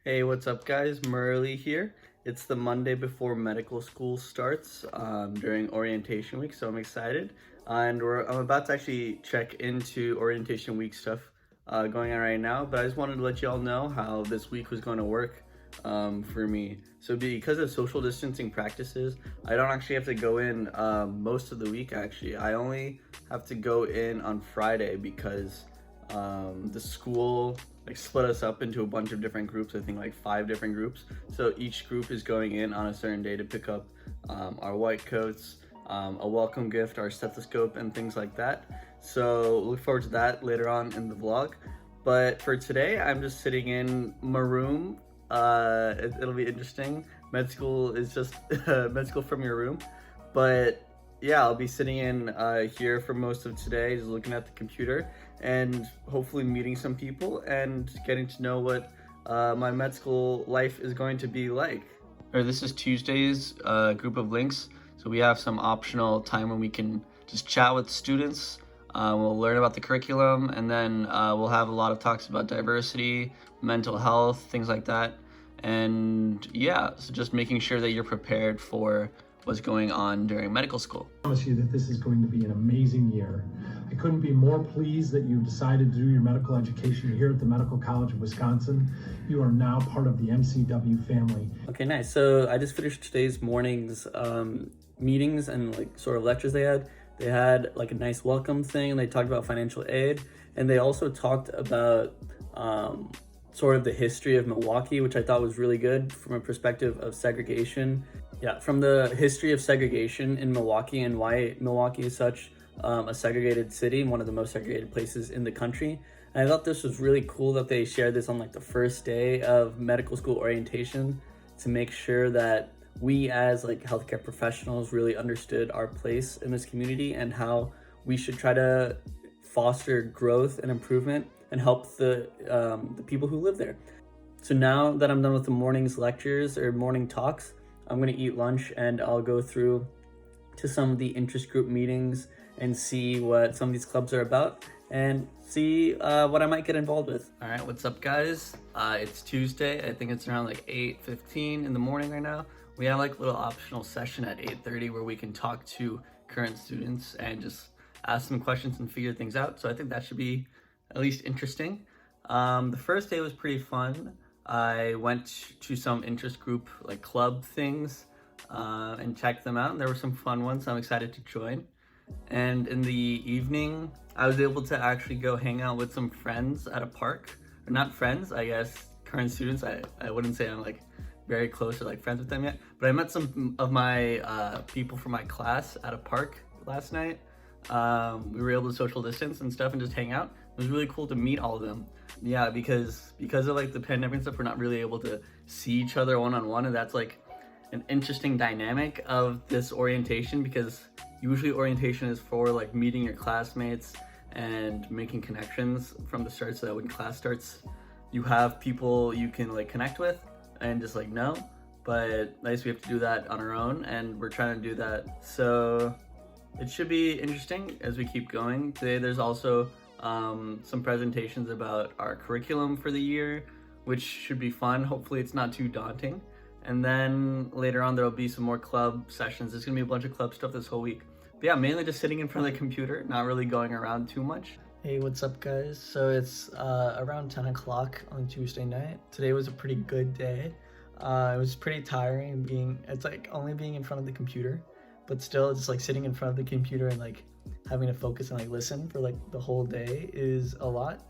Hey, what's up, guys? Murali here. It's the Monday before medical school starts during orientation week, so I'm excited. I'm about to actually check into orientation week stuff going on right now, but I just wanted to let you all know how this week was going to work for me. So, because of social distancing practices, I don't actually have to go in most of the week, actually. I only have to go in on Friday because the school split us up into a bunch of different groups. I think like 5 different groups, so each group is going in on a certain day to pick up our white coats, a welcome gift, our stethoscope, and things like that. So look forward to that later on in the vlog. But for today, I'm just sitting in my room. It'll be interesting. Med school is just med school from your room. But yeah, I'll be sitting in here for most of today, just looking at the computer and hopefully meeting some people and getting to know what my med school life is going to be like. This is Tuesday's group of links. So we have some optional time when we can just chat with students. We'll learn about the curriculum, and then we'll have a lot of talks about diversity, mental health, things like that. And yeah, so just making sure that you're prepared for what's going on during medical school. I promise you that this is going to be an amazing year. I couldn't be more pleased that you've decided to do your medical education here at the Medical College of Wisconsin. You are now part of the MCW family. Okay, nice. So I just finished today's morning's meetings and sort of lectures they had. They had like a nice welcome thing. They talked about financial aid, and they also talked about sort of the history of Milwaukee, which I thought was really good from a perspective of segregation. Yeah, from the history of segregation in Milwaukee and why Milwaukee is such a segregated city, one of the most segregated places in the country. And I thought this was really cool that they shared this on the first day of medical school orientation to make sure that we as healthcare professionals really understood our place in this community and how we should try to foster growth and improvement and help the people who live there. So now that I'm done with the morning's lectures or morning talks, I'm gonna eat lunch and I'll go through to some of the interest group meetings and see what some of these clubs are about and see what I might get involved with. All right, what's up, guys? It's Tuesday. I think it's around 8:15 in the morning right now. We have a little optional session at 8:30 where we can talk to current students and just ask some questions and figure things out. So I think that should be at least interesting. The first day was pretty fun. I went to some interest group club things and checked them out, and there were some fun ones. I'm excited to join. And in the evening, I was able to actually go hang out with some friends at a park. Or not friends, I guess, current students. I wouldn't say I'm very close or friends with them yet, but I met some of my people from my class at a park last night. We were able to social distance and stuff and just hang out. It was really cool to meet all of them. Yeah, because of the pandemic and stuff, we're not really able to see each other one-on-one, and that's an interesting dynamic of this orientation, because usually orientation is for meeting your classmates and making connections from the start, so that when class starts you have people you can connect with and just know. But I guess we have to do that on our own, and we're trying to do that. So it should be interesting as we keep going. Today there's also some presentations about our curriculum for the year, which should be fun. Hopefully it's not too daunting. And then later on there'll be some more club sessions. There's gonna be a bunch of club stuff this whole week. But yeah, mainly just sitting in front of the computer, not really going around too much. Hey, what's up, guys? So it's around 10 o'clock on Tuesday night. Today was a pretty good day. It was pretty tiring it's only being in front of the computer, but still just sitting in front of the computer and having to focus and listen for the whole day is a lot.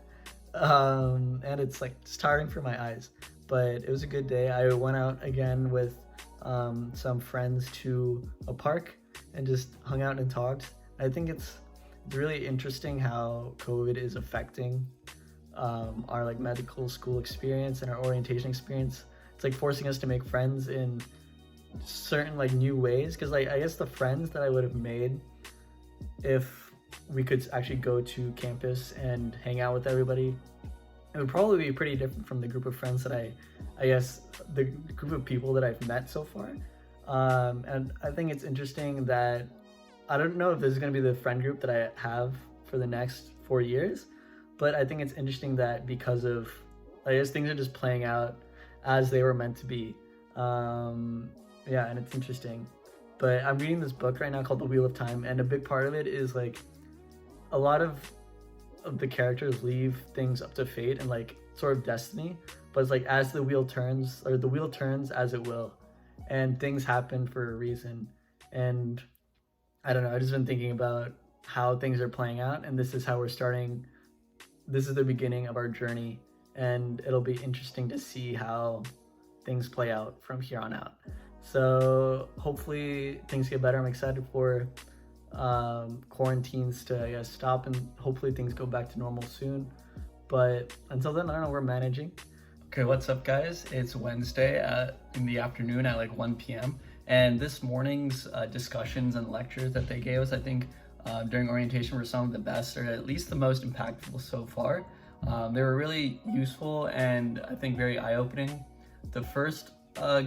And it's just tiring for my eyes, but it was a good day. I went out again with some friends to a park and just hung out and talked. I think it's really interesting how COVID is affecting our medical school experience and our orientation experience. It's forcing us to make friends in certain new ways, because I guess the friends that I would have made if we could actually go to campus and hang out with everybody, it would probably be pretty different from the group of friends that I guess the group of people that I've met so far. And I think it's interesting that I don't know if this is going to be the friend group that I have for the next 4 years, but I think it's interesting that because of, I guess, things are just playing out as they were meant to be. Yeah, and it's interesting. But I'm reading this book right now called The Wheel of Time, and a big part of it is like a lot of the characters leave things up to fate and like sort of destiny, but it's like as the wheel turns, or the wheel turns as it will, and things happen for a reason. And I don't know, I've just been thinking about how things are playing out, and this is how we're starting. This is the beginning of our journey, and it'll be interesting to see how things play out from here on out. So hopefully things get better. I'm excited for quarantines to, I guess, stop, and hopefully things go back to normal soon. But until then, I don't know, we're managing. Okay, what's up guys? It's Wednesday in the afternoon at like 1 p.m. And this morning's discussions and lectures that they gave us, I think during orientation were some of the best, or at least the most impactful so far. They were really useful and I think very eye-opening. The first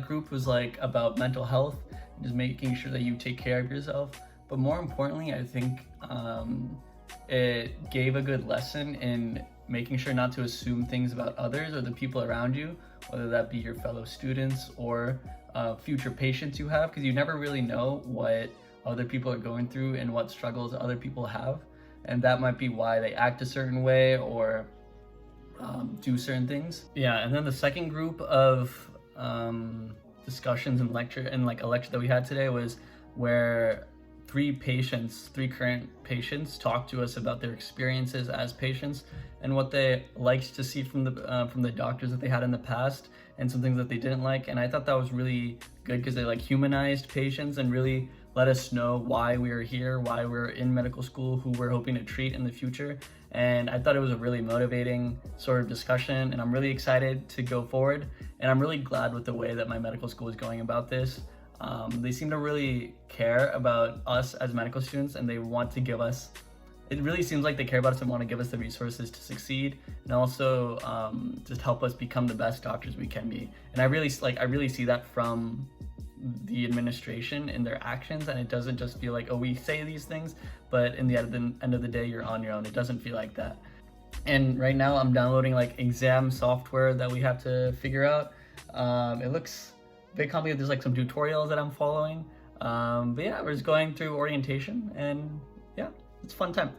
group was like about mental health, and just making sure that you take care of yourself. But more importantly, I think it gave a good lesson in making sure not to assume things about others or the people around you, whether that be your fellow students or future patients you have, because you never really know what other people are going through and what struggles other people have. And that might be why they act a certain way or do certain things. Yeah, and then the second group of discussions and a lecture that we had today was where three current patients talked to us about their experiences as patients and what they liked to see from the doctors that they had in the past, and some things that they didn't like. And I thought that was really good because they like humanized patients and really let us know why we are here, why we're in medical school, who we're hoping to treat in the future. And I thought it was a really motivating sort of discussion, and I'm really excited to go forward. And I'm really glad with the way that my medical school is going about this. They seem to really care about us as medical students, and they want to give us, it really seems like they care about us and want to give us the resources to succeed, and also just help us become the best doctors we can be. And I really see that from the administration in their actions, and it doesn't just feel like, oh, we say these things, but in the end of the day, you're on your own. It doesn't feel like that. And right now I'm downloading like exam software that we have to figure out. It looks a bit complicated. There's like some tutorials that I'm following. But yeah, we're just going through orientation, and yeah, it's a fun time.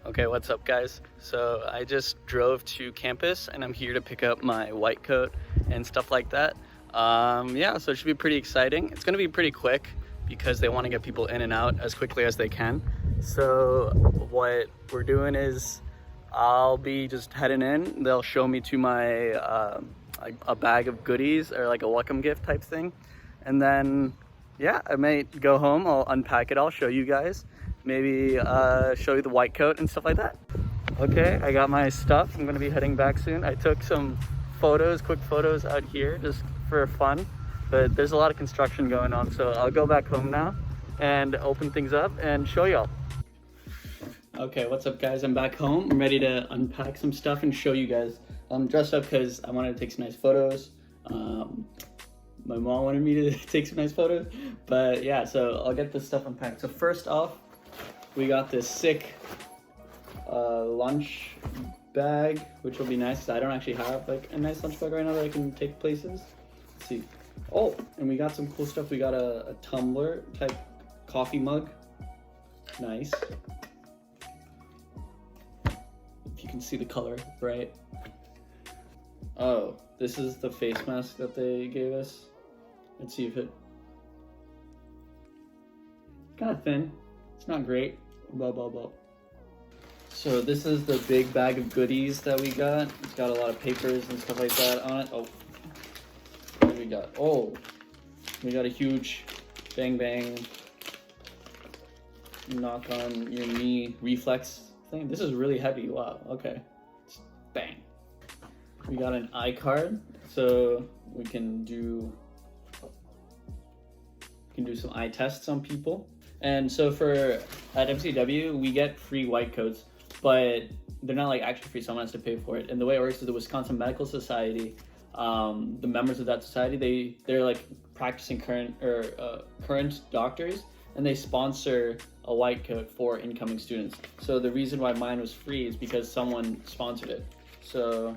Okay, what's up guys? So I just drove to campus and I'm here to pick up my white coat and stuff like that. Yeah, so it should be pretty exciting. It's gonna be pretty quick because they want to get people in and out as quickly as they can. So what we're doing is I'll be just heading in. They'll show me to my a bag of goodies, or like a welcome gift type thing. And then yeah, I might go home, I'll unpack it, I'll show you guys, maybe show you the white coat and stuff like that. Okay, I got my stuff. I'm gonna be heading back soon. I took some photos, quick photos out here just for fun, but there's a lot of construction going on, so I'll go back home now and open things up and show y'all. Okay, what's up guys? I'm back home. I'm ready to unpack some stuff and show you guys. I'm dressed up because I wanted to take some nice photos. My mom wanted me to take some nice photos, but yeah, so I'll get this stuff unpacked. So first off, we got this sick lunch bag, which will be nice because I don't actually have like a nice lunch bag right now that I can take places. Let's see. Oh, and we got some cool stuff. We got a tumbler type coffee mug. Nice. If you can see the color, right? Oh, this is the face mask that they gave us. Let's see if it... kind of thin. It's not great. Blah, blah, blah. So this is the big bag of goodies that we got. It's got a lot of papers and stuff like that on it. Oh, what do we got? Oh, we got a huge bang bang knock on your knee reflex thing. This is really heavy. Wow. Okay. Bang. We got an eye card, so we can do some eye tests on people. And so at MCW, we get free white coats, but they're not like actually free. Someone has to pay for it. And the way it works is the Wisconsin Medical Society, the members of that society, they're like practicing current doctors, and they sponsor a white coat for incoming students. So the reason why mine was free is because someone sponsored it. So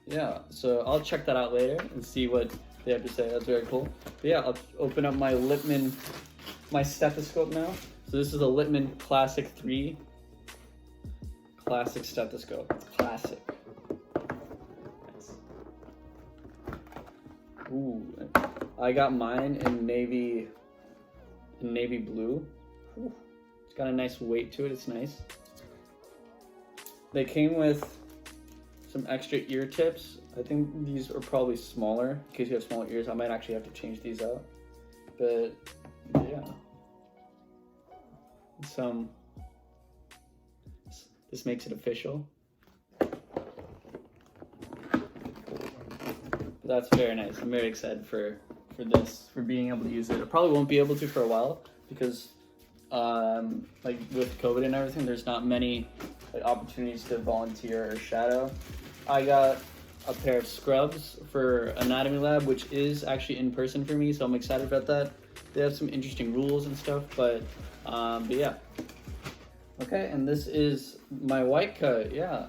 yeah, so I'll check that out later and see what they have to say. That's very cool. But yeah, I'll open up my my stethoscope now. So this is a Littman Classic 3 classic stethoscope. It's classic. Nice. Ooh, I got mine in navy blue. Ooh, it's got a nice weight to it. It's nice. They came with some extra ear tips. I think these are probably smaller in case you have small ears. I might actually have to change these out. But yeah. This makes it official. But that's very nice. I'm very excited for this, for being able to use it. I probably won't be able to for a while because like with COVID and everything, there's not many like opportunities to volunteer or shadow. I got a pair of scrubs for anatomy lab, which is actually in person for me, so I'm excited about that. They have some interesting rules and stuff, but yeah. Okay, and this is my white coat, yeah.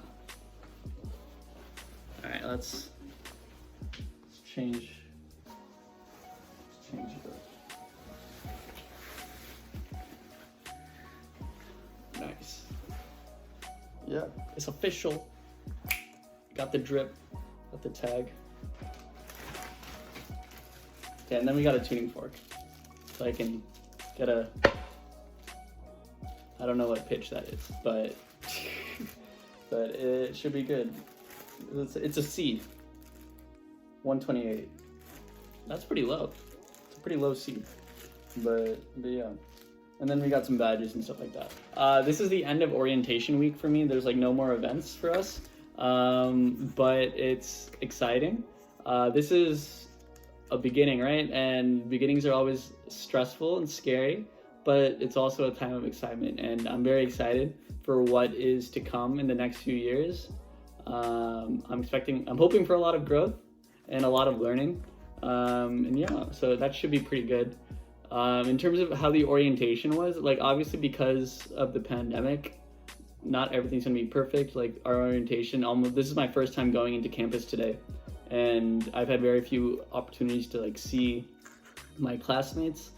All right, let's change it. Nice. Yeah, it's official. Got the drip, got the tag. Okay, and then we got a tuning fork. So I can get a, I don't know what pitch that is, but but it should be good. It's a C. 128. That's pretty low. It's a pretty low C. But yeah. And then we got some badges and stuff like that. This is the end of orientation week for me. There's like no more events for us. But it's exciting. This is a beginning, right? And beginnings are always stressful and scary, but it's also a time of excitement. And I'm very excited for what is to come in the next few years. I'm hoping for a lot of growth and a lot of learning. And yeah, so that should be pretty good. In terms of how the orientation was, like obviously because of the pandemic, not everything's gonna be perfect. Like our orientation, this is my first time going into campus today, and I've had very few opportunities to like see my classmates,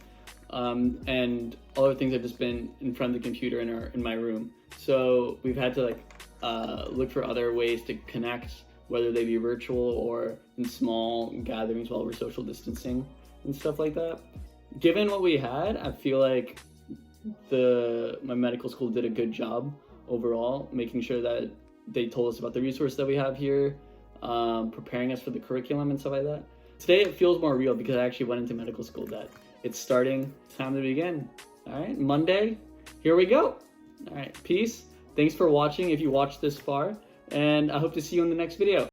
and other things have just been in front of the computer in my room. So we've had to like look for other ways to connect, whether they be virtual or in small gatherings while we're social distancing and stuff like that. Given what we had, I feel like my medical school did a good job overall, making sure that they told us about the resources that we have here, preparing us for the curriculum and stuff like that. Today it feels more real because I actually went into medical school, that it's starting, it's time to begin. All right, Monday, here we go. All right, peace. Thanks for watching if you watched this far, and I hope to see you in the next video.